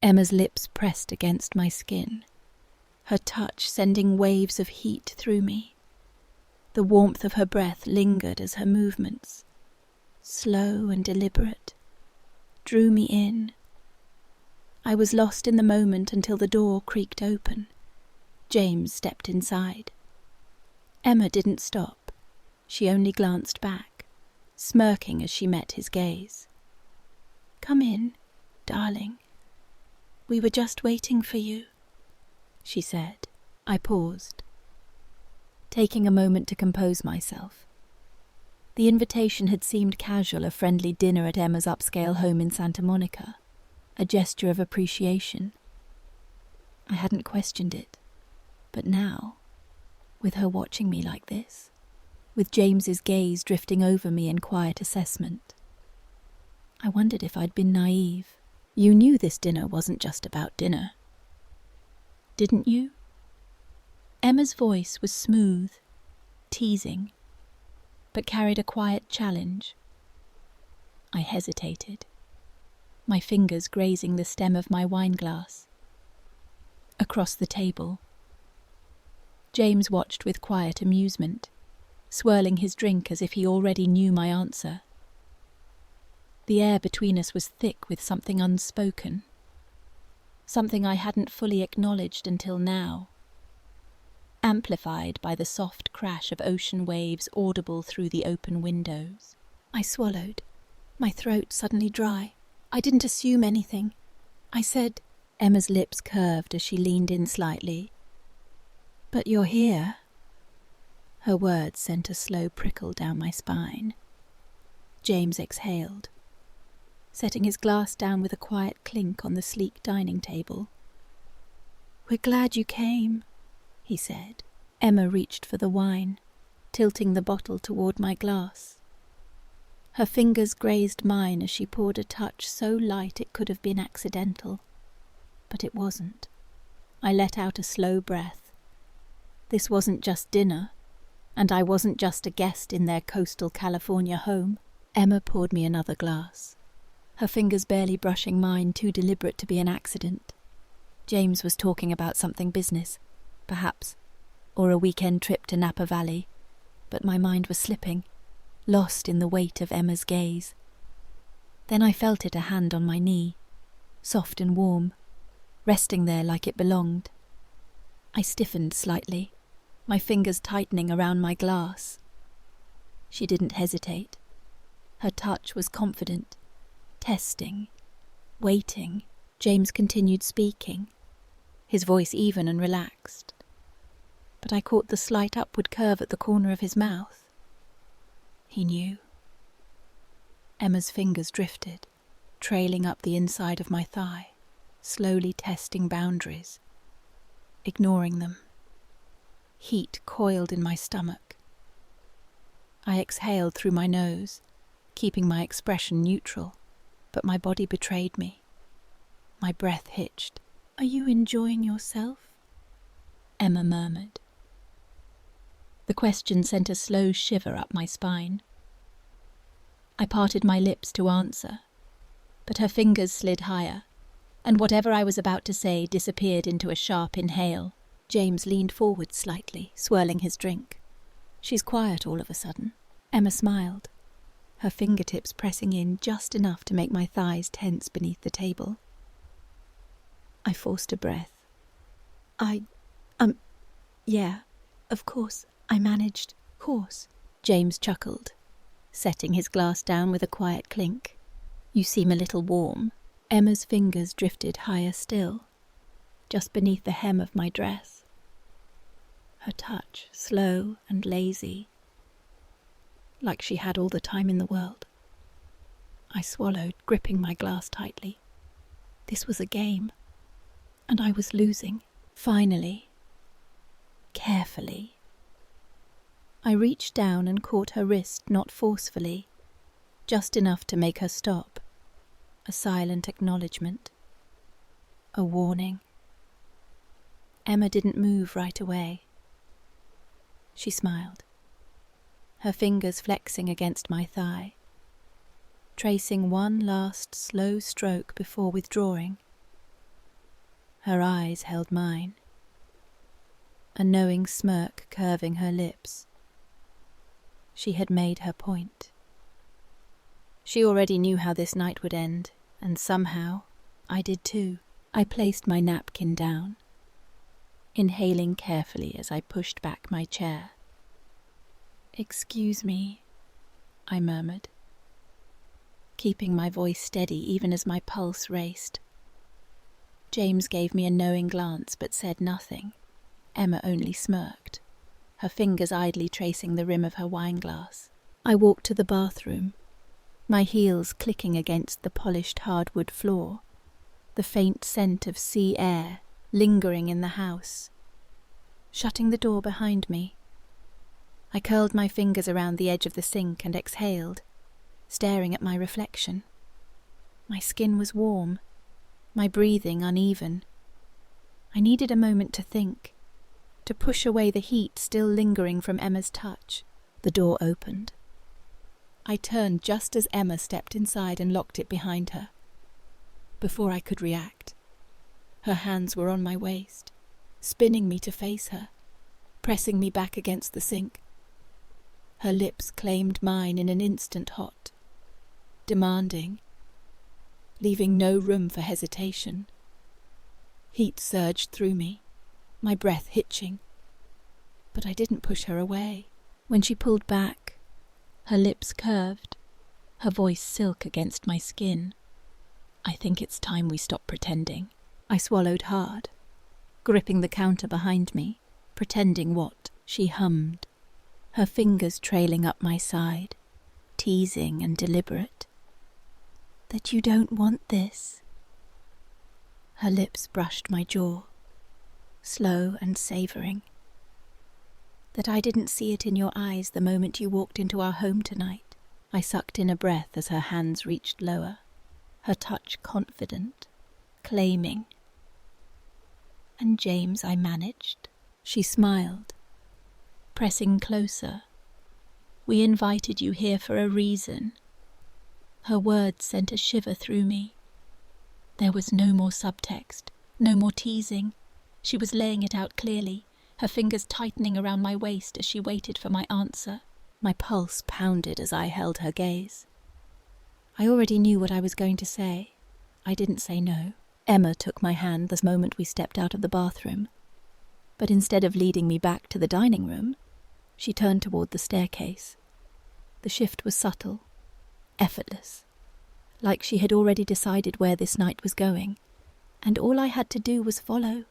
Emma's lips pressed against my skin, her touch sending waves of heat through me. The warmth of her breath lingered as her movements, slow and deliberate, drew me in. I was lost in the moment until the door creaked open. James stepped inside. Emma didn't stop. She only glanced back, smirking as she met his gaze. "Come in, darling. We were just waiting for you," she said. I paused, taking a moment to compose myself. The invitation had seemed casual, a friendly dinner at Emma's upscale home in Santa Monica, a gesture of appreciation. I hadn't questioned it, but now, with her watching me like this, with James's gaze drifting over me in quiet assessment, I wondered if I'd been naive. "You knew this dinner wasn't just about dinner, didn't you?" Emma's voice was smooth, teasing, but carried a quiet challenge. I hesitated, my fingers grazing the stem of my wineglass. Across the table, James watched with quiet amusement, swirling his drink as if he already knew my answer. The air between us was thick with something unspoken, something I hadn't fully acknowledged until now, amplified by the soft crash of ocean waves audible through the open windows. I swallowed, my throat suddenly dry. "I didn't assume anything. I said..." Emma's lips curved as she leaned in slightly. "But you're here." Her words sent a slow prickle down my spine. James exhaled, setting his glass down with a quiet clink on the sleek dining table. "We're glad you came," he said. Emma reached for the wine, tilting the bottle toward my glass. Her fingers grazed mine as she poured a touch so light it could have been accidental. But it wasn't. I let out a slow breath. This wasn't just dinner, and I wasn't just a guest in their coastal California home. Emma poured me another glass, her fingers barely brushing mine, too deliberate to be an accident. James was talking about something business, perhaps, or a weekend trip to Napa Valley, but my mind was slipping, lost in the weight of Emma's gaze. Then I felt it, a hand on my knee, soft and warm, resting there like it belonged. I stiffened slightly, my fingers tightening around my glass. She didn't hesitate. Her touch was confident, testing, waiting. James continued speaking, his voice even and relaxed. But I caught the slight upward curve at the corner of his mouth. He knew. Emma's fingers drifted, trailing up the inside of my thigh, slowly testing boundaries, ignoring them. Heat coiled in my stomach. I exhaled through my nose, keeping my expression neutral, but my body betrayed me. My breath hitched. "Are you enjoying yourself?" Emma murmured. The question sent a slow shiver up my spine. I parted my lips to answer, but her fingers slid higher, and whatever I was about to say disappeared into a sharp inhale. James leaned forward slightly, swirling his drink. "She's quiet all of a sudden." Emma smiled, her fingertips pressing in just enough to make my thighs tense beneath the table. I forced a breath. Yeah, of course, I managed. Course." James chuckled, setting his glass down with a quiet clink. "You seem a little warm." Emma's fingers drifted higher still, just beneath the hem of my dress. Her touch slow and lazy, like she had all the time in the world. I swallowed, gripping my glass tightly. This was a game, and I was losing. Finally, carefully, I reached down and caught her wrist, not forcefully, just enough to make her stop. A silent acknowledgement. A warning. Emma didn't move right away. She smiled, her fingers flexing against my thigh, tracing one last slow stroke before withdrawing. Her eyes held mine, a knowing smirk curving her lips. She had made her point. She already knew how this night would end, and somehow I did too. I placed my napkin down, inhaling carefully as I pushed back my chair. "Excuse me," I murmured, keeping my voice steady even as my pulse raced. James gave me a knowing glance but said nothing. Emma only smirked, her fingers idly tracing the rim of her wineglass. I walked to the bathroom, my heels clicking against the polished hardwood floor, the faint scent of sea air lingering in the house. Shutting the door behind me, I curled my fingers around the edge of the sink and exhaled, staring at my reflection. My skin was warm, my breathing uneven. I needed a moment to think, to push away the heat still lingering from Emma's touch. The door opened. I turned just as Emma stepped inside and locked it behind her. Before I could react, her hands were on my waist, spinning me to face her, pressing me back against the sink. Her lips claimed mine in an instant hot, demanding, leaving no room for hesitation. Heat surged through me, my breath hitching. But I didn't push her away. When she pulled back, her lips curved, her voice silk against my skin. "I think it's time we stop pretending." I swallowed hard, gripping the counter behind me, pretending what? She hummed, her fingers trailing up my side, teasing and deliberate. "That you don't want this." Her lips brushed my jaw, slow and savouring. "That I didn't see it in your eyes the moment you walked into our home tonight." I sucked in a breath as her hands reached lower, her touch confident, claiming. "And James, I managed." She smiled, pressing closer. "We invited you here for a reason." Her words sent a shiver through me. There was no more subtext, no more teasing. She was laying it out clearly, her fingers tightening around my waist as she waited for my answer. My pulse pounded as I held her gaze. I already knew what I was going to say. I didn't say no. Emma took my hand the moment we stepped out of the bathroom. But instead of leading me back to the dining room, she turned toward the staircase. The shift was subtle, effortless, like she had already decided where this night was going, and all I had to do was follow.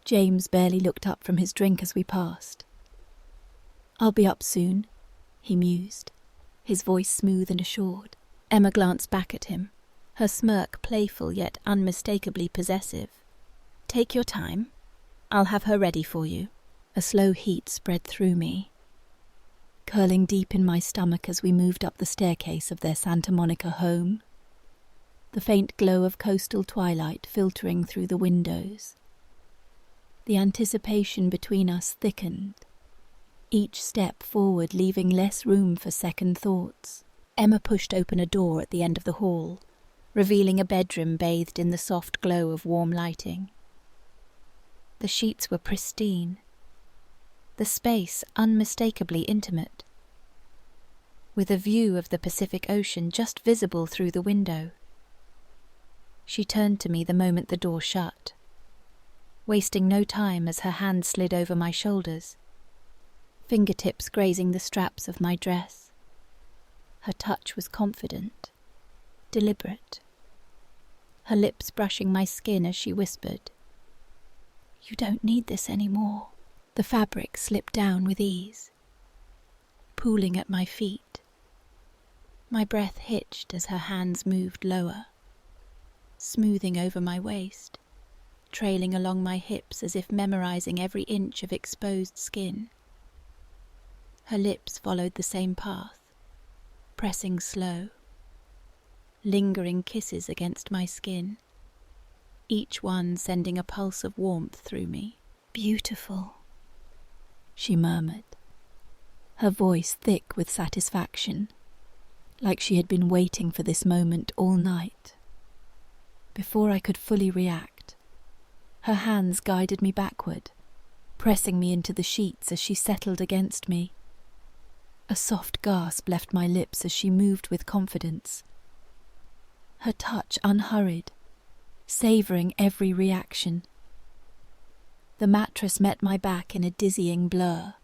James barely looked up from his drink as we passed. "I'll be up soon," he mused, his voice smooth and assured. Emma glanced back at him, her smirk playful yet unmistakably possessive. "Take your time. I'll have her ready for you." A slow heat spread through me, curling deep in my stomach as we moved up the staircase of their Santa Monica home, the faint glow of coastal twilight filtering through the windows. The anticipation between us thickened, each step forward leaving less room for second thoughts. Emma pushed open a door at the end of the hall, revealing a bedroom bathed in the soft glow of warm lighting. The sheets were pristine, the space unmistakably intimate, with a view of the Pacific Ocean just visible through the window. She turned to me the moment the door shut, wasting no time as her hand slid over my shoulders, fingertips grazing the straps of my dress. Her touch was confident, deliberate, her lips brushing my skin as she whispered, "You don't need this anymore." The fabric slipped down with ease, pooling at my feet. My breath hitched as her hands moved lower, smoothing over my waist, trailing along my hips as if memorizing every inch of exposed skin. Her lips followed the same path, pressing slow, lingering kisses against my skin, each one sending a pulse of warmth through me. "Beautiful," she murmured, her voice thick with satisfaction, like she had been waiting for this moment all night. Before I could fully react, Her hands guided me backward, pressing me into the sheets as she settled against me. A soft gasp left my lips as she moved with confidence. Her touch unhurried, savouring every reaction. The mattress met my back in a dizzying blur,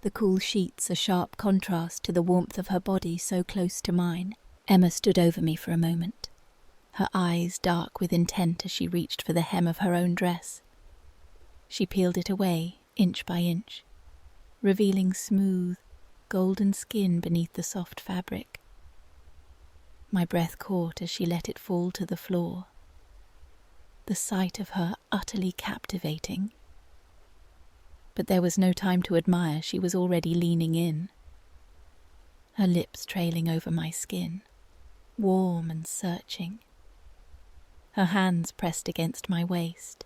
the cool sheets a sharp contrast to the warmth of her body so close to mine. Emma stood over me for a moment, her eyes dark with intent as she reached for the hem of her own dress. She peeled it away, inch by inch, revealing smooth, golden skin beneath the soft fabric. My breath caught as she let it fall to the floor, the sight of her utterly captivating. But there was no time to admire, she was already leaning in, her lips trailing over my skin, warm and searching. Her hands pressed against my waist,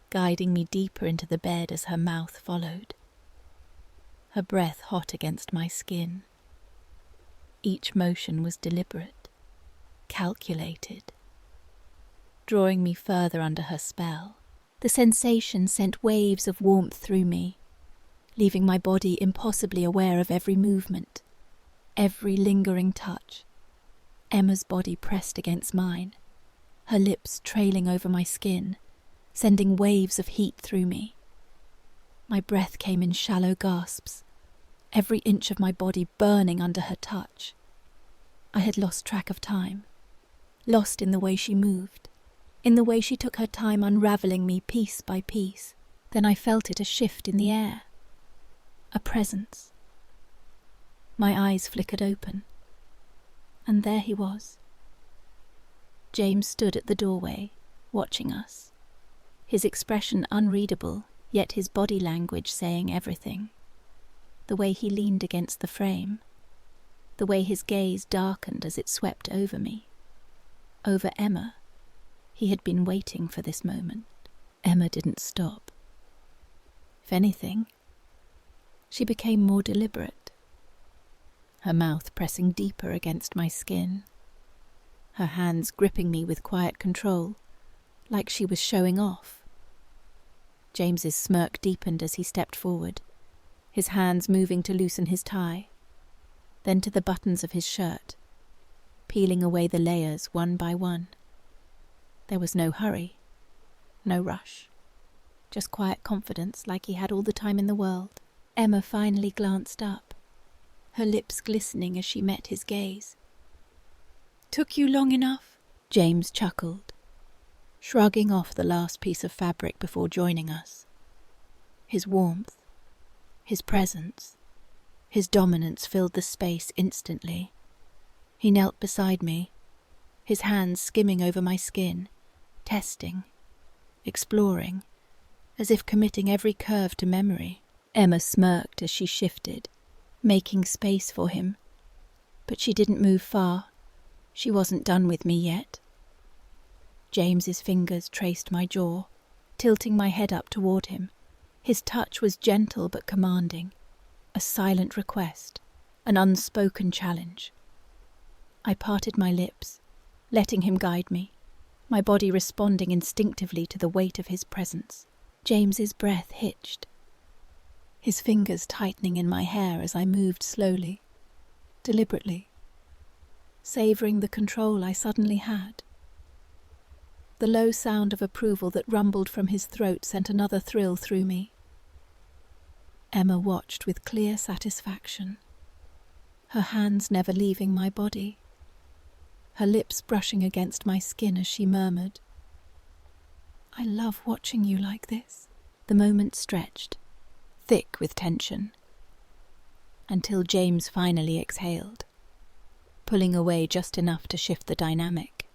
guiding me deeper into the bed as her mouth followed, her breath hot against my skin. Each motion was deliberate, calculated, drawing me further under her spell. The sensation sent waves of warmth through me, leaving my body impossibly aware of every movement, every lingering touch. Emma's body pressed against mine, her lips trailing over my skin, sending waves of heat through me. My breath came in shallow gasps, every inch of my body burning under her touch. I had lost track of time, lost in the way she moved, in the way she took her time unravelling me piece by piece. Then I felt it, a shift in the air, a presence. My eyes flickered open, and there he was. James stood at the doorway, watching us, his expression unreadable, yet his body language saying everything. The way he leaned against the frame, the way his gaze darkened as it swept over me, over Emma. He had been waiting for this moment. Emma didn't stop. If anything, she became more deliberate, her mouth pressing deeper against my skin, her hands gripping me with quiet control, like she was showing off. James's smirk deepened as he stepped forward, his hands moving to loosen his tie, then to the buttons of his shirt, peeling away the layers one by one. There was no hurry, no rush, just quiet confidence like he had all the time in the world. Emma finally glanced up, her lips glistening as she met his gaze. "Took you long enough?" James chuckled, shrugging off the last piece of fabric before joining us. His warmth, his presence, his dominance filled the space instantly. He knelt beside me, his hands skimming over my skin, testing, exploring, as if committing every curve to memory. Emma smirked as she shifted, making space for him. But she didn't move far. She wasn't done with me yet. James's fingers traced my jaw, tilting my head up toward him. His touch was gentle but commanding, a silent request, an unspoken challenge. I parted my lips, letting him guide me, my body responding instinctively to the weight of his presence. James's breath hitched, his fingers tightening in my hair as I moved slowly, deliberately, savouring the control I suddenly had. The low sound of approval that rumbled from his throat sent another thrill through me. Emma watched with clear satisfaction, her hands never leaving my body, her lips brushing against my skin as she murmured, "I love watching you like this." The moment stretched, thick with tension, until James finally exhaled, pulling away just enough to shift the dynamic.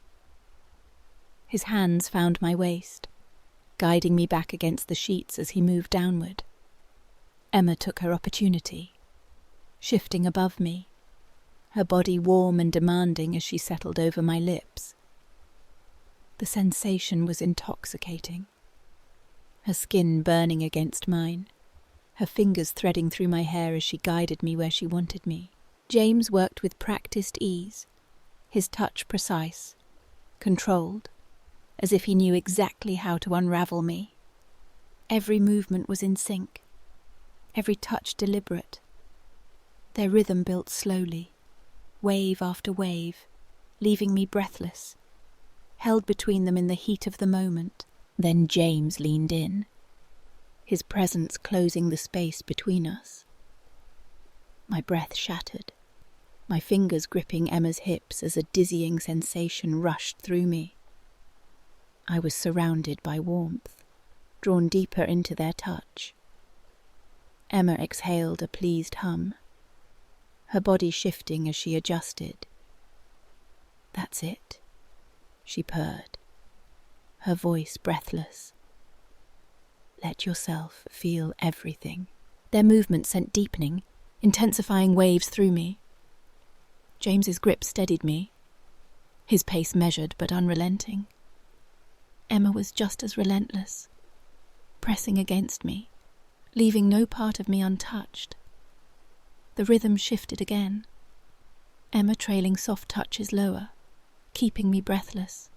His hands found my waist, guiding me back against the sheets as he moved downward. Emma took her opportunity, shifting above me, her body warm and demanding as she settled over my lips. The sensation was intoxicating, her skin burning against mine, her fingers threading through my hair as she guided me where she wanted me. James worked with practiced ease, his touch precise, controlled, as if he knew exactly how to unravel me. Every movement was in sync, every touch deliberate. Their rhythm built slowly, wave after wave, leaving me breathless, held between them in the heat of the moment. Then James leaned in, his presence closing the space between us. My breath shattered, my fingers gripping Emma's hips as a dizzying sensation rushed through me. I was surrounded by warmth, drawn deeper into their touch. Emma exhaled a pleased hum, her body shifting as she adjusted. "That's it," she purred, her voice breathless. "Let yourself feel everything." Their movement sent deepening, intensifying waves through me. James's grip steadied me, his pace measured but unrelenting. Emma was just as relentless, pressing against me, leaving no part of me untouched. The rhythm shifted again, Emma trailing soft touches lower, keeping me breathless.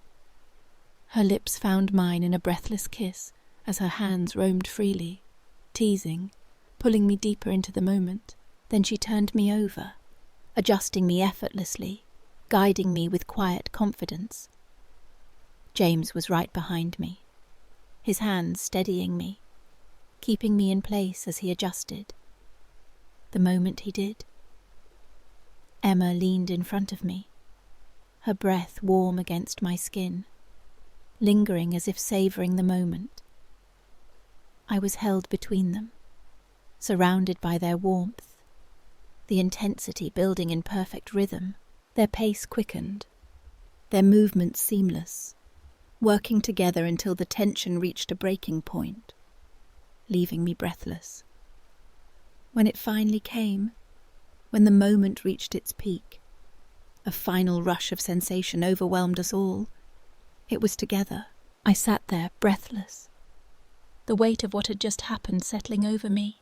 Her lips found mine in a breathless kiss as her hands roamed freely, teasing, pulling me deeper into the moment. Then she turned me over, adjusting me effortlessly, guiding me with quiet confidence. James was right behind me, his hands steadying me, keeping me in place as he adjusted. The moment he did, Emma leaned in front of me, her breath warm against my skin, lingering as if savouring the moment. I was held between them, surrounded by their warmth, the intensity building in perfect rhythm. Their pace quickened, their movements seamless, working together until the tension reached a breaking point, leaving me breathless. When it finally came, when the moment reached its peak, a final rush of sensation overwhelmed us all. It was together. I sat there, breathless, the weight of what had just happened settling over me.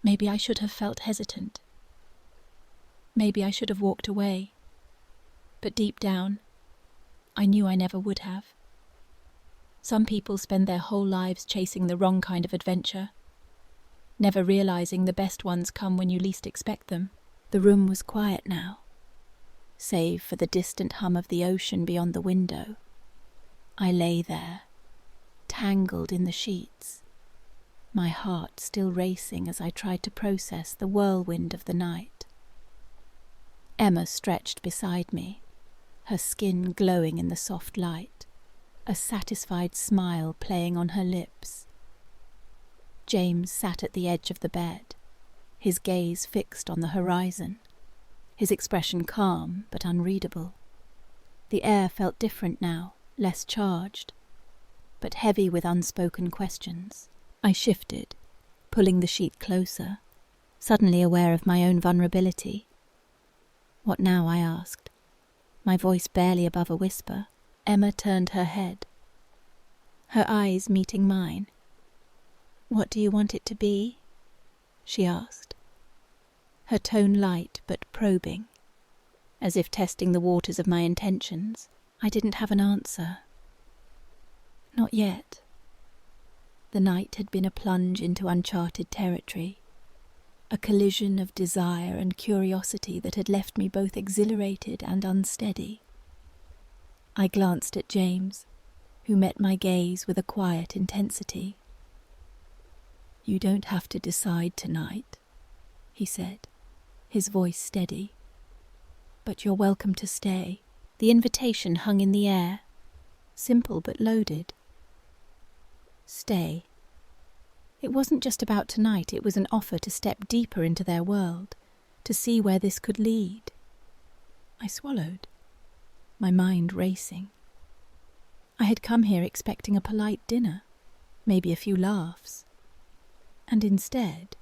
Maybe I should have felt hesitant. Maybe I should have walked away. But deep down, I knew I never would have. Some people spend their whole lives chasing the wrong kind of adventure, never realizing the best ones come when you least expect them. The room was quiet now, save for the distant hum of the ocean beyond the window. I lay there, tangled in the sheets, my heart still racing as I tried to process the whirlwind of the night. Emma stretched beside me, her skin glowing in the soft light, a satisfied smile playing on her lips. James sat at the edge of the bed, his gaze fixed on the horizon, his expression calm but unreadable. The air felt different now, less charged, but heavy with unspoken questions. I shifted, pulling the sheet closer, suddenly aware of my own vulnerability. "What now?" I asked, my voice barely above a whisper. Emma turned her head, her eyes meeting mine. "What do you want it to be?" she asked, her tone light but probing, as if testing the waters of my intentions. I didn't have an answer. Not yet. The night had been a plunge into uncharted territory, a collision of desire and curiosity that had left me both exhilarated and unsteady. I glanced at James, who met my gaze with a quiet intensity. "You don't have to decide tonight," he said, his voice steady. "But you're welcome to stay." The invitation hung in the air, simple but loaded. Stay. It wasn't just about tonight, it was an offer to step deeper into their world, to see where this could lead. I swallowed, my mind racing. I had come here expecting a polite dinner, maybe a few laughs. And instead,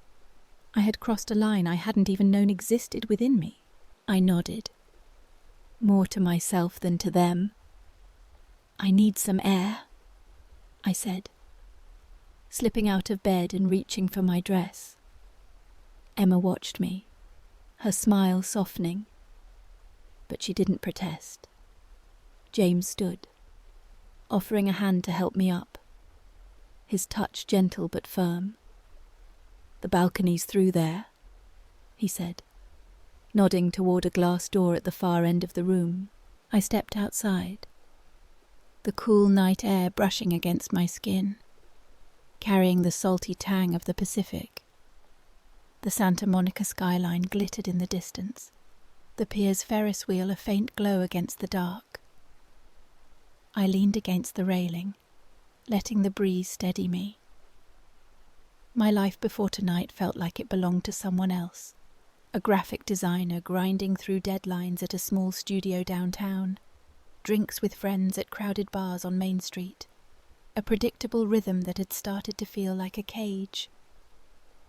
I had crossed a line I hadn't even known existed within me. I nodded, more to myself than to them. "I need some air," I said, slipping out of bed and reaching for my dress. Emma watched me, her smile softening, but she didn't protest. James stood, offering a hand to help me up. His touch gentle but firm. "The balcony's through there," he said, nodding toward a glass door at the far end of the room. I stepped outside, the cool night air brushing against my skin, carrying the salty tang of the Pacific. The Santa Monica skyline glittered in the distance, the pier's Ferris wheel a faint glow against the dark. I leaned against the railing, letting the breeze steady me. My life before tonight felt like it belonged to someone else, a graphic designer grinding through deadlines at a small studio downtown, drinks with friends at crowded bars on Main Street, a predictable rhythm that had started to feel like a cage.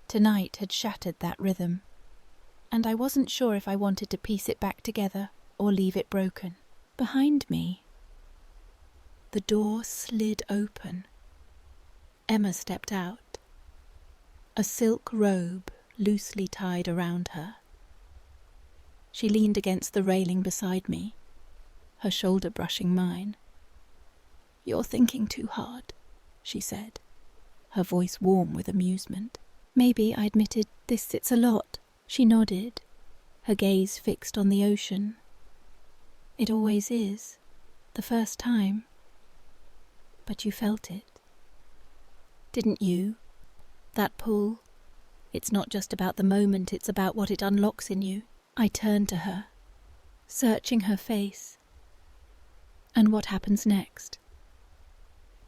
Tonight had shattered that rhythm, and I wasn't sure if I wanted to piece it back together or leave it broken. Behind me, the door slid open. Emma stepped out, a silk robe loosely tied around her. She leaned against the railing beside me, her shoulder brushing mine. "You're thinking too hard," she said, her voice warm with amusement. "Maybe," I admitted. It's a lot." She nodded, her gaze fixed on the ocean. "It always is, the first time. But you felt it. Didn't you? That pull. It's not just about the moment, it's about what it unlocks in you." I turned to her, searching her face. "And what happens next?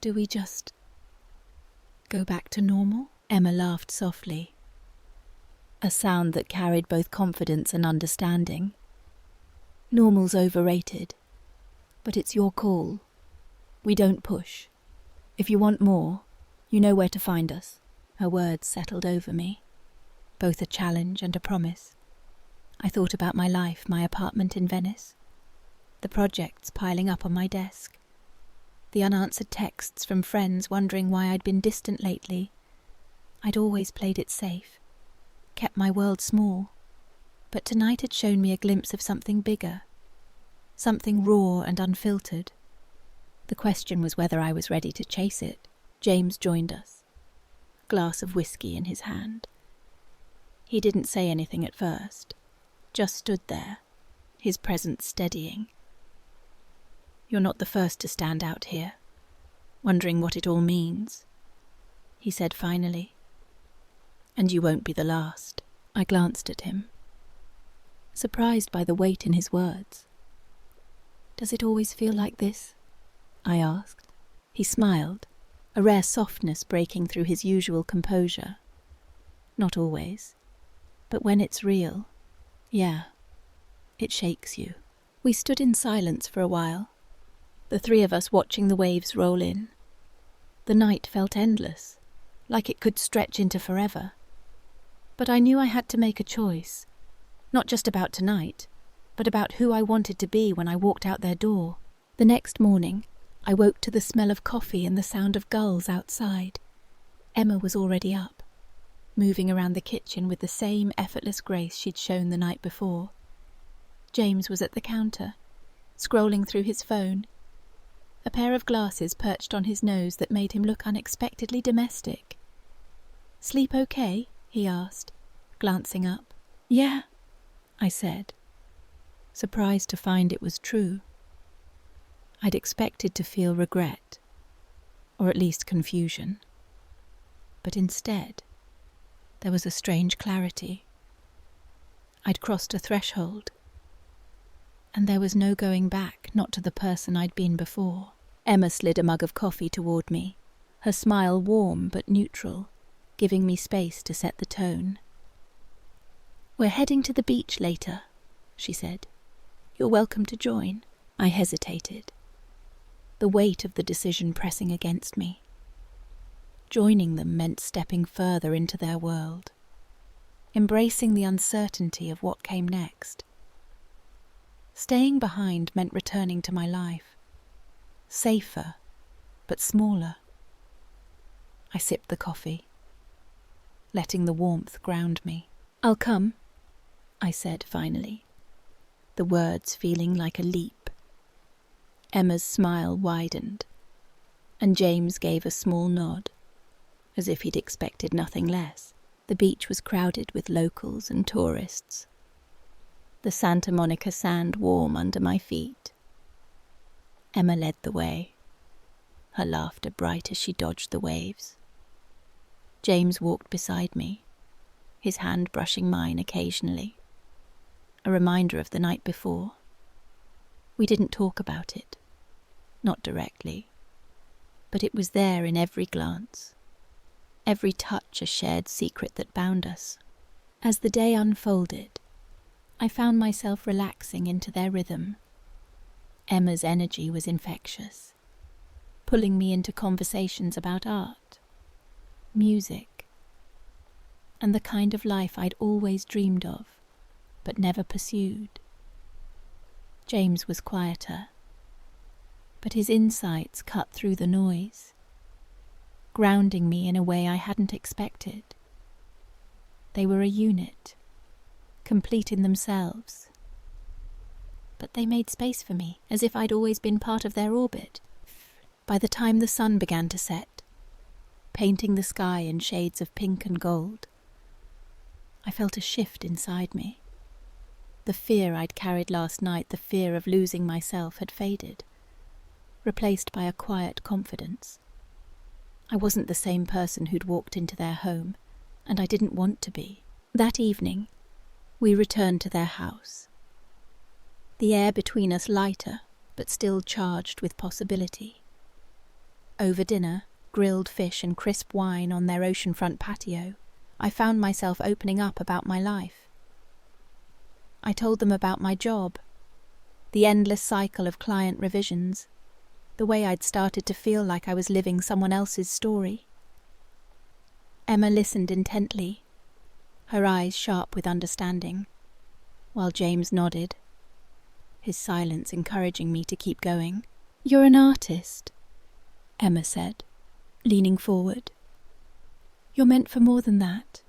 Do we just go back to normal?" Emma laughed softly, a sound that carried both confidence and understanding. "Normal's overrated, but it's your call. We don't push. If you want more, you know where to find us." Her words settled over me, both a challenge and a promise. I thought about my life, my apartment in Venice, the projects piling up on my desk, the unanswered texts from friends wondering why I'd been distant lately. I'd always played it safe, kept my world small, but tonight had shown me a glimpse of something bigger, something raw and unfiltered. The question was whether I was ready to chase it. James joined us, a glass of whiskey in his hand. He didn't say anything at first, just stood there, his presence steadying. "You're not the first to stand out here, wondering what it all means," he said finally. "And you won't be the last." I glanced at him, surprised by the weight in his words. "Does it always feel like this?" I asked. He smiled, a rare softness breaking through his usual composure. "Not always, but when it's real, yeah, it shakes you." We stood in silence for a while, the three of us watching the waves roll in. The night felt endless, like it could stretch into forever. But I knew I had to make a choice, not just about tonight, but about who I wanted to be when I walked out their door. The next morning, I woke to the smell of coffee and the sound of gulls outside. Emma was already up, moving around the kitchen with the same effortless grace she'd shown the night before. James was at the counter, scrolling through his phone, a pair of glasses perched on his nose that made him look unexpectedly domestic. "Sleep okay?" he asked, glancing up. "Yeah," I said, surprised to find it was true. I'd expected to feel regret, or at least confusion. But instead, there was a strange clarity. I'd crossed a threshold, and there was no going back, not to the person I'd been before. Emma slid a mug of coffee toward me, her smile warm but neutral, giving me space to set the tone. "We're heading to the beach later," she said. "You're welcome to join." I hesitated, the weight of the decision pressing against me. Joining them meant stepping further into their world, embracing the uncertainty of what came next. Staying behind meant returning to my life, safer, but smaller. I sipped the coffee, letting the warmth ground me. "I'll come," I said finally, the words feeling like a leap. Emma's smile widened, And James gave a small nod, as if he'd expected nothing less. The beach was crowded with locals and tourists. The Santa Monica sand warm under my feet. Emma led the way, her laughter bright as she dodged the waves. James walked beside me, his hand brushing mine occasionally, a reminder of the night before. We didn't talk about it, not directly, but it was there in every glance, every touch a shared secret that bound us. As the day unfolded, I found myself relaxing into their rhythm. Emma's energy was infectious, pulling me into conversations about art, music, and the kind of life I'd always dreamed of, but never pursued. James was quieter, but his insights cut through the noise, grounding me in a way I hadn't expected. They were a unit, complete in themselves, but they made space for me, as if I'd always been part of their orbit. By the time the sun began to set, painting the sky in shades of pink and gold, I felt a shift inside me. The fear I'd carried last night, the fear of losing myself, had faded, replaced by a quiet confidence. I wasn't the same person who'd walked into their home, and I didn't want to be. That evening, we returned to their house. The air between us lighter, but still charged with possibility. Over dinner, grilled fish and crisp wine on their oceanfront patio, I found myself opening up about my life. I told them about my job, the endless cycle of client revisions, the way I'd started to feel like I was living someone else's story. Emma listened intently, her eyes sharp with understanding, while James nodded, his silence encouraging me to keep going. "You're an artist," Emma said, leaning forward. "You're meant for more than that.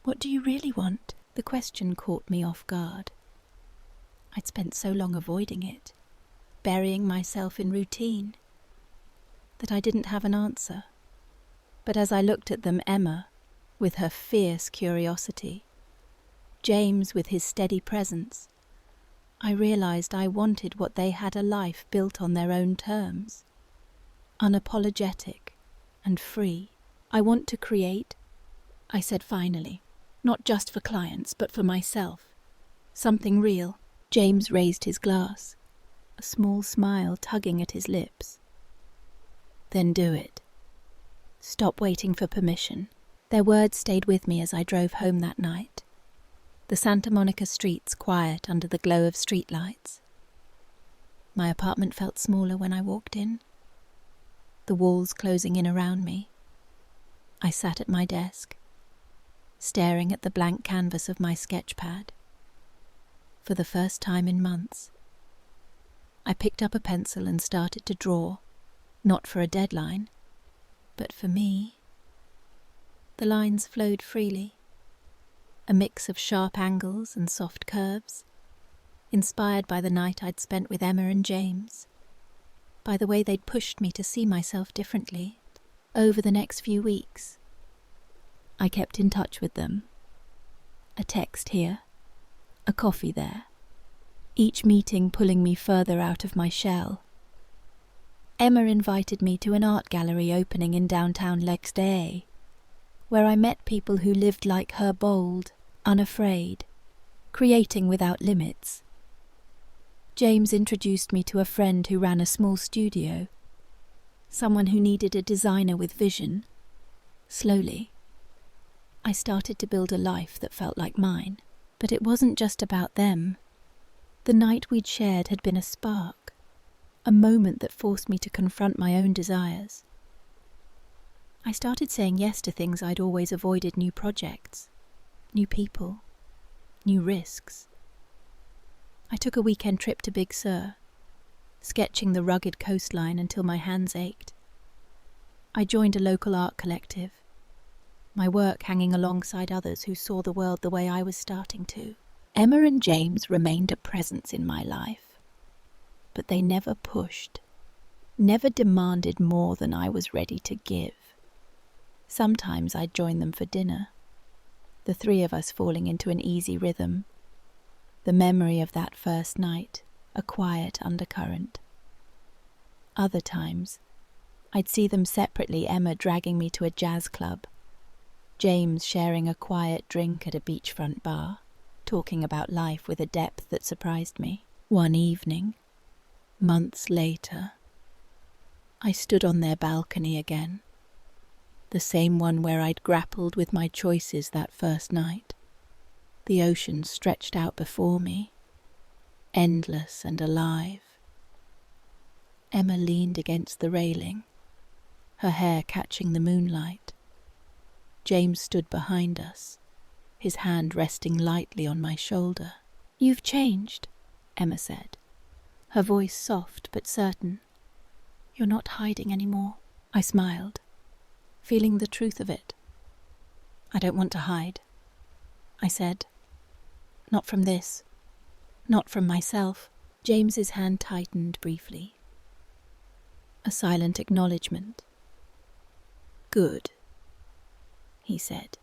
What do you really want?" The question caught me off guard. I'd spent so long avoiding it, burying myself in routine, that I didn't have an answer. But as I looked at them, Emma, with her fierce curiosity, James with his steady presence, I realized I wanted what they had, a life built on their own terms, unapologetic and free. "I want to create," I said finally, "not just for clients, but for myself. Something real." James raised his glass, a small smile tugging at his lips. "Then do it. Stop waiting for permission." Their words stayed with me as I drove home that night, the Santa Monica streets quiet under the glow of streetlights. My apartment felt smaller when I walked in, the walls closing in around me. I sat at my desk, staring at the blank canvas of my sketch pad. For the first time in months, I picked up a pencil and started to draw, not for a deadline, but for me. The lines flowed freely, a mix of sharp angles and soft curves, inspired by the night I'd spent with Emma and James, by the way they'd pushed me to see myself differently. Over the next few weeks, I kept in touch with them. A text here, a coffee there, each meeting pulling me further out of my shell. Emma invited me to an art gallery opening in downtown Lexington, where I met people who lived like her, bold, unafraid, creating without limits. James introduced me to a friend who ran a small studio, someone who needed a designer with vision. Slowly, I started to build a life that felt like mine. But it wasn't just about them. The night we'd shared had been a spark, a moment that forced me to confront my own desires. I started saying yes to things I'd always avoided: new projects, new people, new risks. I took a weekend trip to Big Sur, sketching the rugged coastline until my hands ached. I joined a local art collective, my work hanging alongside others who saw the world the way I was starting to. Emma and James remained a presence in my life, but they never pushed. never demanded more than I was ready to give. Sometimes I'd join them for dinner, the three of us falling into an easy rhythm, the memory of that first night, a quiet undercurrent. Other times, I'd see them separately, Emma dragging me to a jazz club, James sharing a quiet drink at a beachfront bar, talking about life with a depth that surprised me. One evening, months later, I stood on their balcony again, the same one where I'd grappled with my choices that first night. The ocean stretched out before me, endless and alive. Emma leaned against the railing, her hair catching the moonlight. James stood behind us, his hand resting lightly on my shoulder. "You've changed," Emma said, her voice soft but certain. "You're not hiding anymore." I smiled, feeling the truth of it. "I don't want to hide," I said. "Not from this. Not from myself." James's hand tightened briefly. A silent acknowledgement. "Good," he said.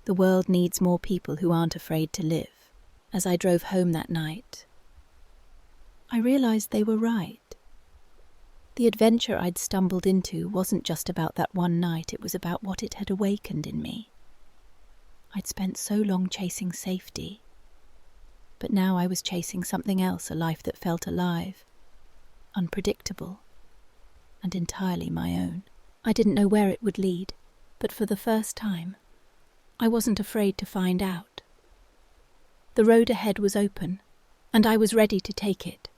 "The world needs more people who aren't afraid to live." As I drove home that night, I realized they were right. The adventure I'd stumbled into wasn't just about that one night, it was about what it had awakened in me. I'd spent so long chasing safety, but now I was chasing something else, a life that felt alive, unpredictable, and entirely my own. I didn't know where it would lead, but for the first time, I wasn't afraid to find out. The road ahead was open, and I was ready to take it.